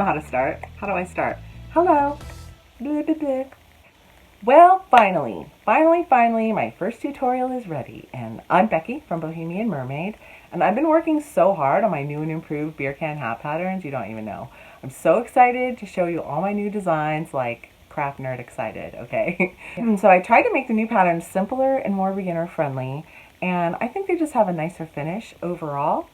know how to start. How do I start? Hello. Blah, blah, blah. Well, finally, my first tutorial is ready. And I'm Becky from Bohemian Mermaid. And I've been working so hard on my new and improved beer can hat patterns, you don't even know. I'm so excited to show you all my new designs, like craft nerd excited, okay? So I tried to make the new patterns simpler and more beginner friendly. And I think they just have a nicer finish overall.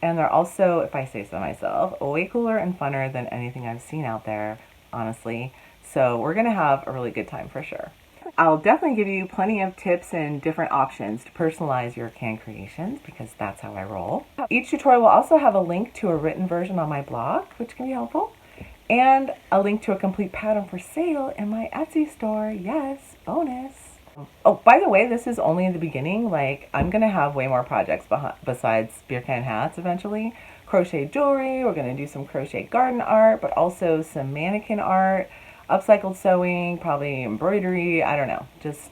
And they're also, if I say so myself, way cooler and funner than anything I've seen out there, honestly. So we're going to have a really good time for sure. I'll definitely give you plenty of tips and different options to personalize your can creations because that's how I roll. Each tutorial will also have a link to a written version on my blog, which can be helpful, and a link to a complete pattern for sale in my Etsy store. Yes, bonus. Oh, by the way, this is only in the beginning. Like, I'm going to have way more projects besides beer can hats eventually. Crochet jewelry, we're going to do some crochet garden art, but also some mannequin art, upcycled sewing, probably embroidery, I don't know. Just,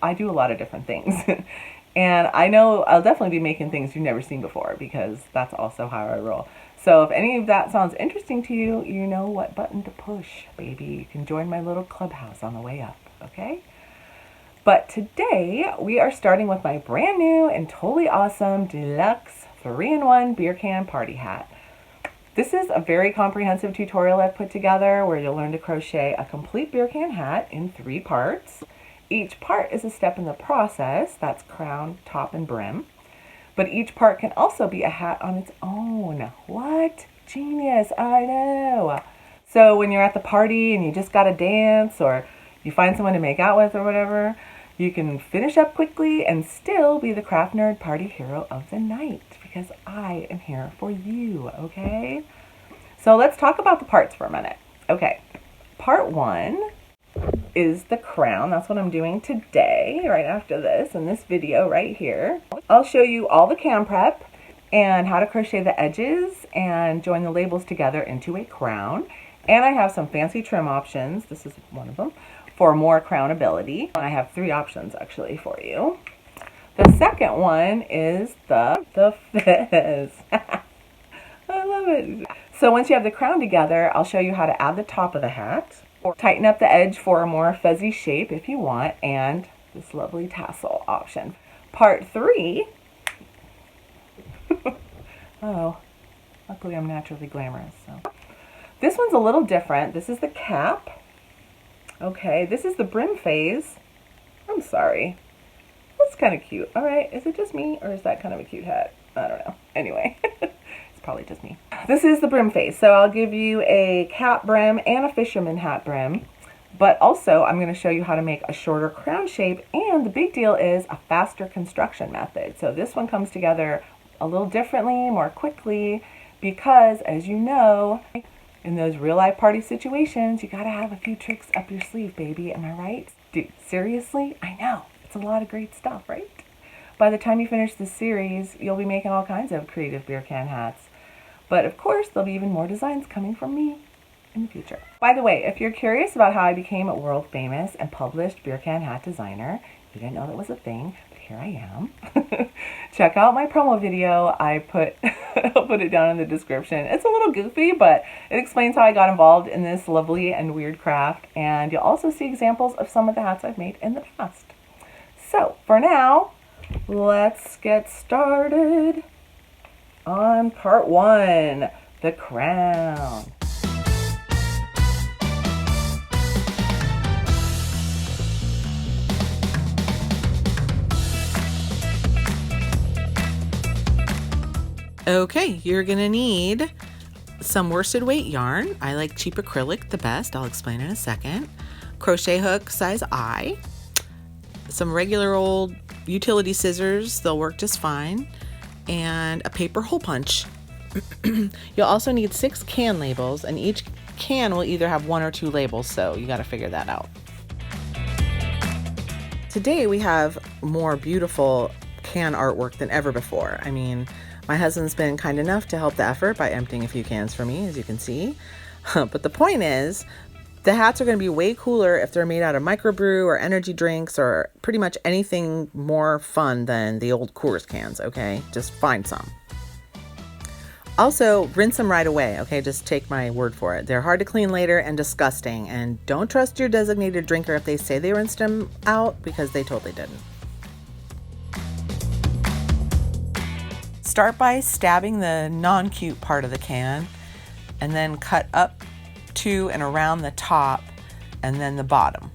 I do a lot of different things. And I know I'll definitely be making things you've never seen before because that's also how I roll. So if any of that sounds interesting to you, you know what button to push, baby. You can join my little clubhouse on the way up, okay? But today we are starting with my brand new and totally awesome deluxe 3-in-1 beer can party hat. This is a very comprehensive tutorial I've put together where you'll learn to crochet a complete beer can hat in 3 parts. Each part is a step in the process, that's crown, top, and brim. But each part can also be a hat on its own. What? Genius, I know. So when you're at the party and you just gotta dance or you find someone to make out with or whatever, you can finish up quickly and still be the craft nerd party hero of the night because I am here for you, okay? So let's talk about the parts for a minute. Okay, part 1 is the crown. That's what I'm doing today, right after this, in this video right here. I'll show you all the can prep and how to crochet the edges and join the labels together into a crown. And I have some fancy trim options. This is one of them for more crownability. I have 3 options actually for you. The second one is the fizz. I love it. So once you have the crown together, I'll show you how to add the top of the hat, or tighten up the edge for a more fuzzy shape if you want, and this lovely tassel option. Part 3. Oh, luckily I'm naturally glamorous. So this one's a little different. This is the cap. Okay, this is the brim phase. I'm sorry. That's kind of cute. All right, is it just me or is that kind of a cute hat? I don't know. Anyway, it's probably just me. This is the brim phase. So I'll give you a cap brim and a fisherman hat brim. But also, I'm going to show you how to make a shorter crown shape. And the big deal is a faster construction method. So this one comes together a little differently, more quickly, because as you know, in those real life party situations, you gotta have a few tricks up your sleeve, baby. Am I right? Dude, seriously? I know. It's a lot of great stuff, right? By the time you finish this series, you'll be making all kinds of creative beer can hats. But of course, there'll be even more designs coming from me in the future. By the way, if you're curious about how I became a world famous and published beer can hat designer, you didn't know that was a thing, but here I am. Check out my promo video. I'll put it down in the description. It's a little goofy, but it explains how I got involved in this lovely and weird craft. And you'll also see examples of some of the hats I've made in the past. So for now, let's get started on part 1, the crown. Okay, you're gonna need some worsted weight yarn. I like cheap acrylic the best. I'll explain in a second. Crochet hook size I. Some regular old utility scissors. They'll work just fine. And a paper hole punch. You'll also need 6 can labels, and each can will either have 1 or 2 labels, so you gotta figure that out. Today we have more beautiful can artwork than ever before. I mean, my husband's been kind enough to help the effort by emptying a few cans for me, as you can see. But the point is, the hats are going to be way cooler if they're made out of microbrew or energy drinks or pretty much anything more fun than the old Coors cans, okay? Just find some. Also, rinse them right away, okay? Just take my word for it. They're hard to clean later and disgusting. And don't trust your designated drinker if they say they rinsed them out, because they totally didn't. Start by stabbing the non-cute part of the can and then cut up to and around the top and then the bottom.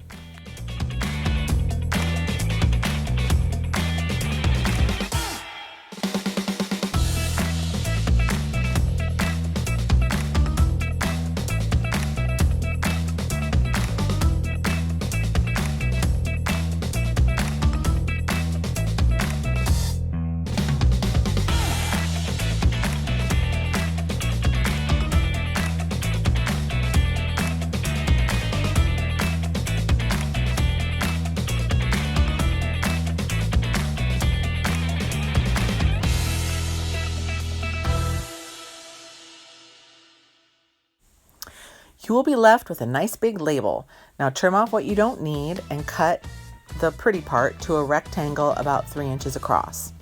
You will be left with a nice big label. Now trim off what you don't need and cut the pretty part to a rectangle about 3 inches across.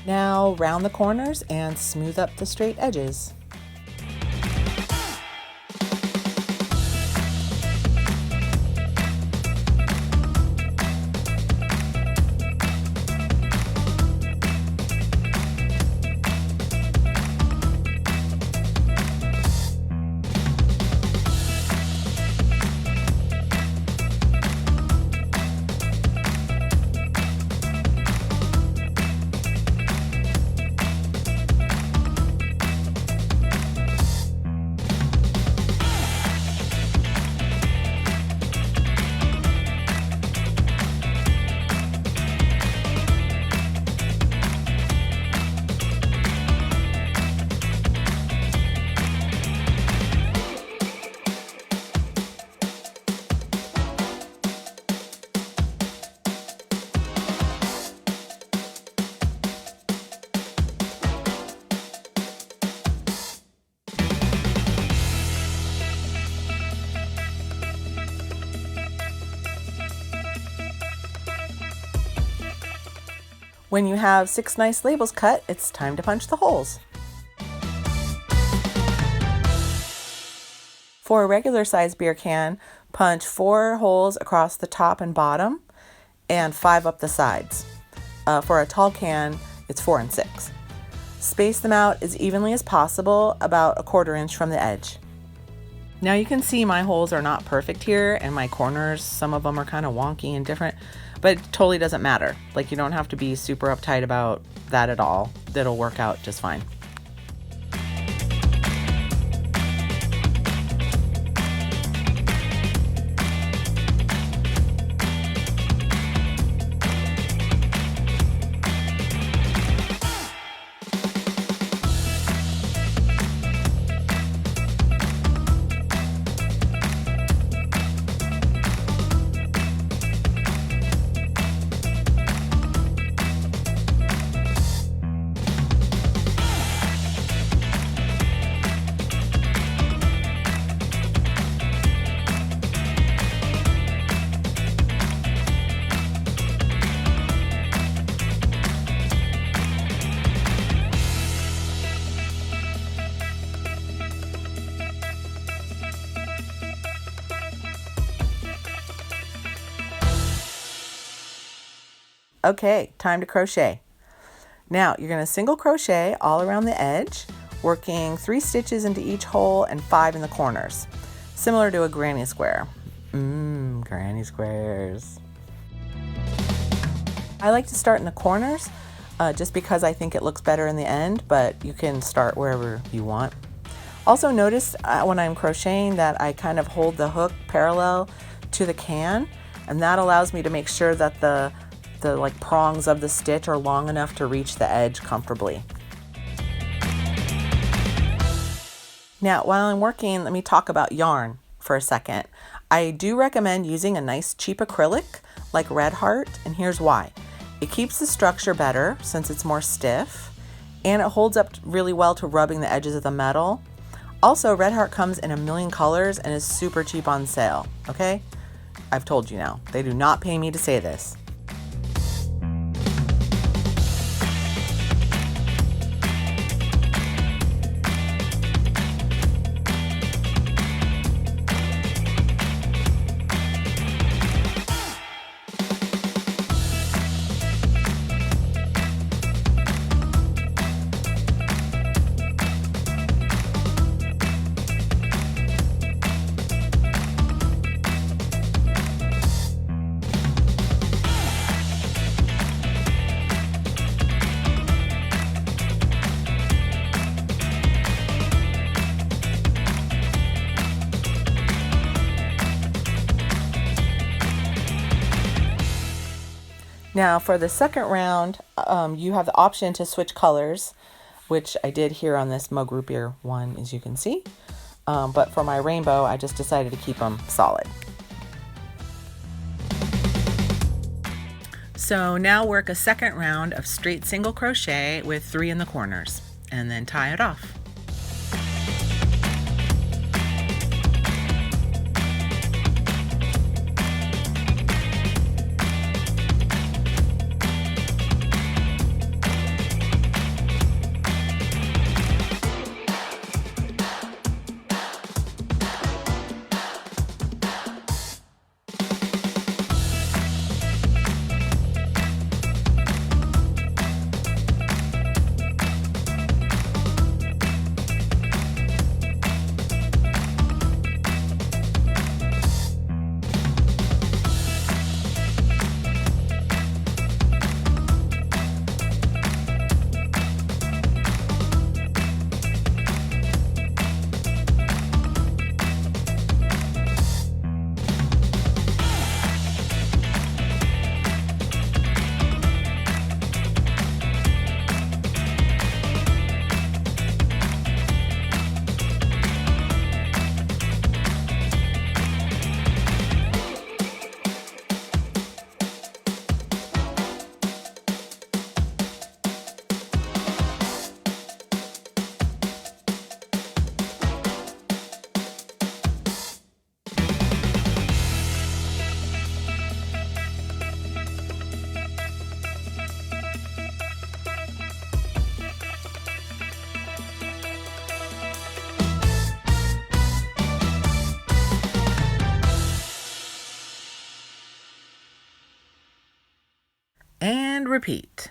Now round the corners and smooth up the straight edges. When you have 6 nice labels cut, it's time to punch the holes. For a regular size beer can, punch 4 holes across the top and bottom and 5 up the sides. For a tall can, it's 4 and 6. Space them out as evenly as possible, about 1/4 inch from the edge. Now you can see my holes are not perfect here, and my corners, some of them are kind of wonky and different, but it totally doesn't matter. Like, you don't have to be super uptight about that at all. It'll work out just fine. Okay, time to crochet. Now you're going to single crochet all around the edge, working 3 stitches into each hole and 5 in the corners, similar to a granny square. Granny squares. I like to start in the corners just because I think it looks better in the end, but you can start wherever you want. Also notice when I'm crocheting that I kind of hold the hook parallel to the can, and that allows me to make sure that the like prongs of the stitch are long enough to reach the edge comfortably. Now, while I'm working, let me talk about yarn for a second. I do recommend using a nice cheap acrylic like Red Heart, and here's why. It keeps the structure better since it's more stiff, and it holds up really well to rubbing the edges of the metal. Also, Red Heart comes in a million colors and is super cheap on sale, okay? I've told you now. They do not pay me to say this. Now for the second round, you have the option to switch colors, which I did here on this mug root beer one, as you can see. But for my rainbow, I just decided to keep them solid. So now work a second round of straight single crochet with 3 in the corners, and then tie it off. And repeat.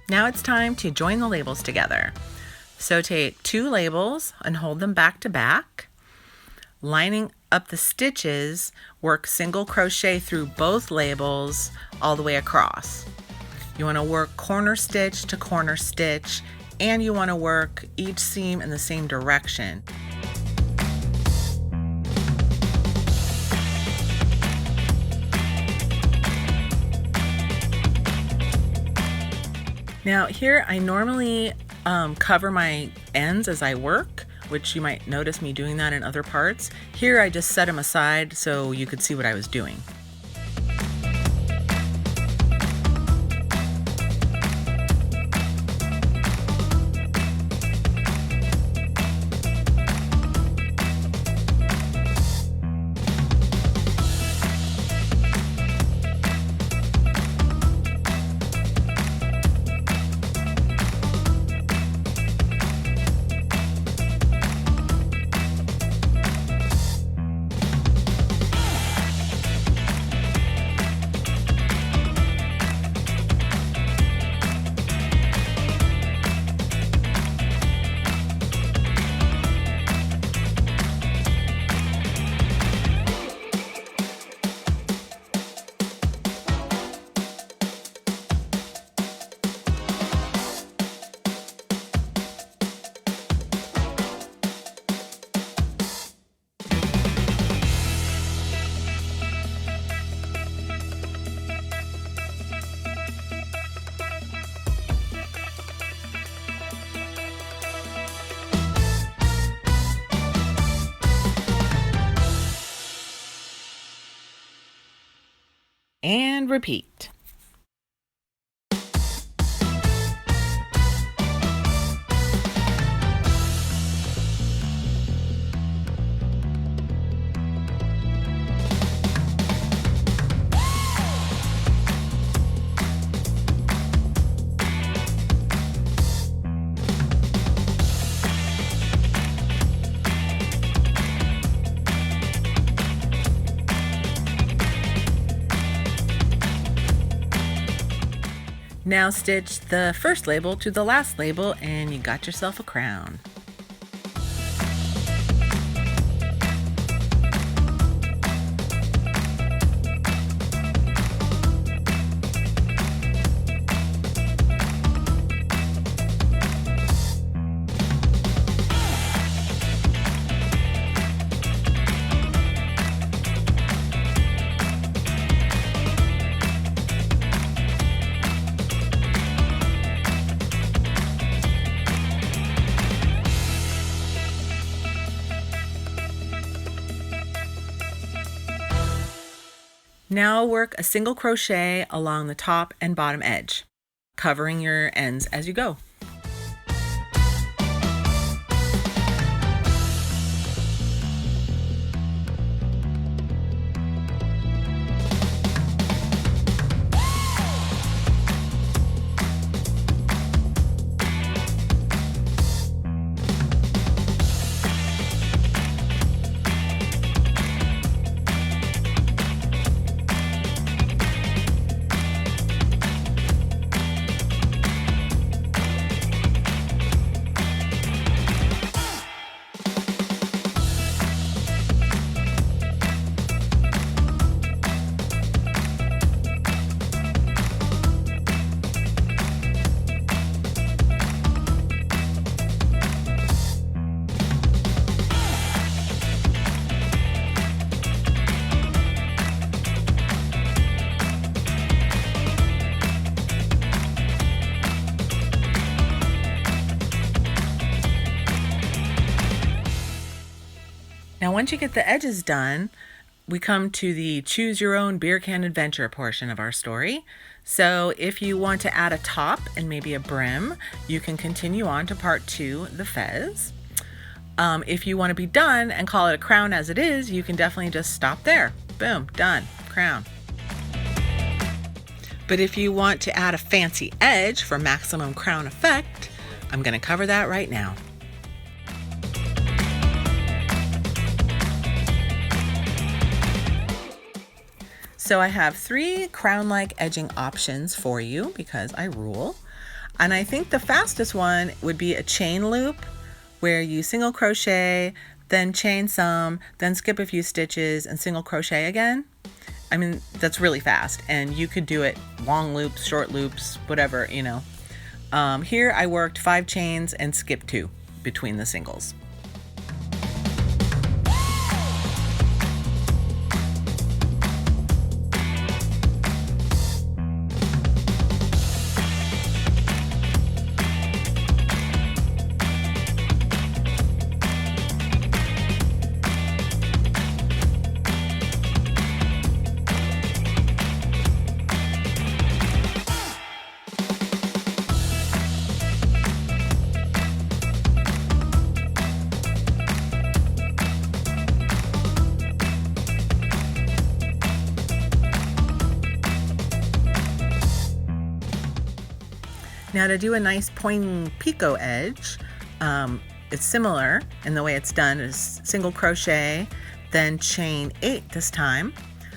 Now it's time to join the labels together. So take 2 labels and hold them back to back. Lining up the stitches, work single crochet through both labels all the way across. You want to work corner stitch to corner stitch, and you want to work each seam in the same direction. Now here I normally cover my ends as I work, which you might notice me doing that in other parts. Here I just set them aside so you could see what I was doing. And repeat. Now stitch the first label to the last label and you got yourself a crown. Now work a single crochet along the top and bottom edge, covering your ends as you go. Now once you get the edges done, we come to the choose your own beer can adventure portion of our story. So if you want to add a top and maybe a brim, you can continue on to part 2, the fez. If you want to be done and call it a crown as it is, you can definitely just stop there. Boom, done, crown. But if you want to add a fancy edge for maximum crown effect, I'm going to cover that right now. So I have 3 crown-like edging options for you because I rule. And I think the fastest one would be a chain loop where you single crochet, then chain some, then skip a few stitches and single crochet again. I mean, that's really fast, and you could do it long loops, short loops, whatever, you know. Here I worked 5 chains and skipped 2 between the singles. Now to do a nice pointing picot edge, it's similar in the way it's done. Is single crochet, then chain 8 this time,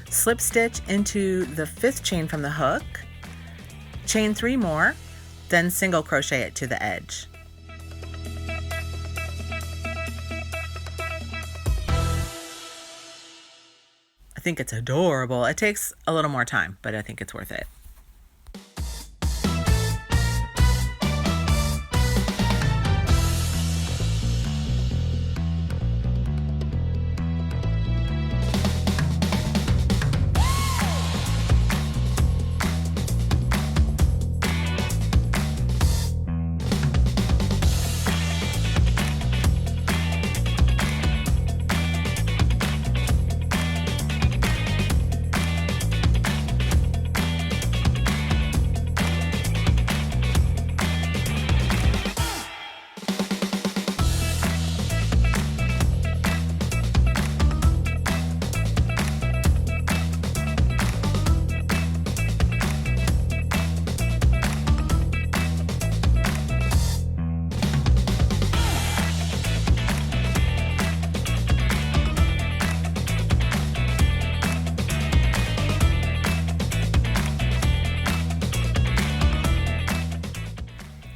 slip stitch into the 5th chain from the hook, chain 3 more, then single crochet it to the edge. I think it's adorable. It takes a little more time, but I think it's worth it.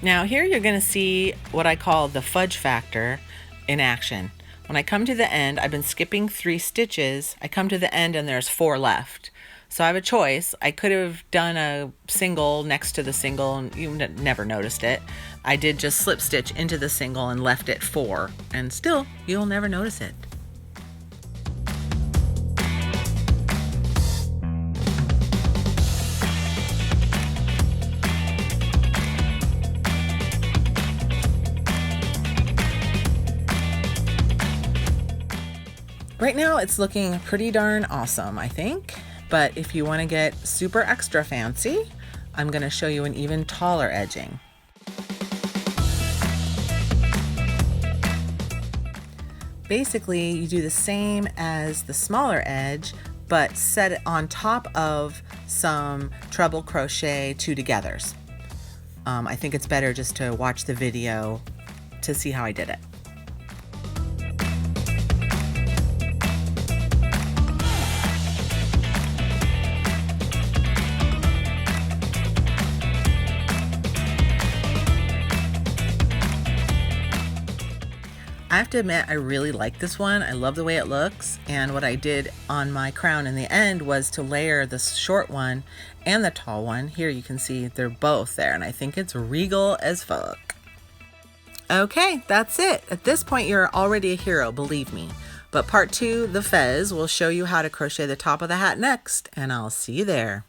Now here you're going to see what I call the fudge factor in action. When I come to the end, I've been skipping 3 stitches. I come to the end and there's 4 left. So I have a choice. I could have done a single next to the single and you never noticed it. I did just slip stitch into the single and left it 4, and still you'll never notice it. Right now it's looking pretty darn awesome, I think. But if you want to get super extra fancy, I'm going to show you an even taller edging. Basically, you do the same as the smaller edge, but set it on top of some treble crochet 2-togethers. I think it's better just to watch the video to see how I did it. I have to admit, I really like this one. I love the way it looks, and what I did on my crown in the end was to layer the short one and the tall one. Here you can see they're both there, and I think it's regal as fuck. Okay, that's it. At this point, you're already a hero, believe me. But part 2, the fez, will show you how to crochet the top of the hat next, and I'll see you there.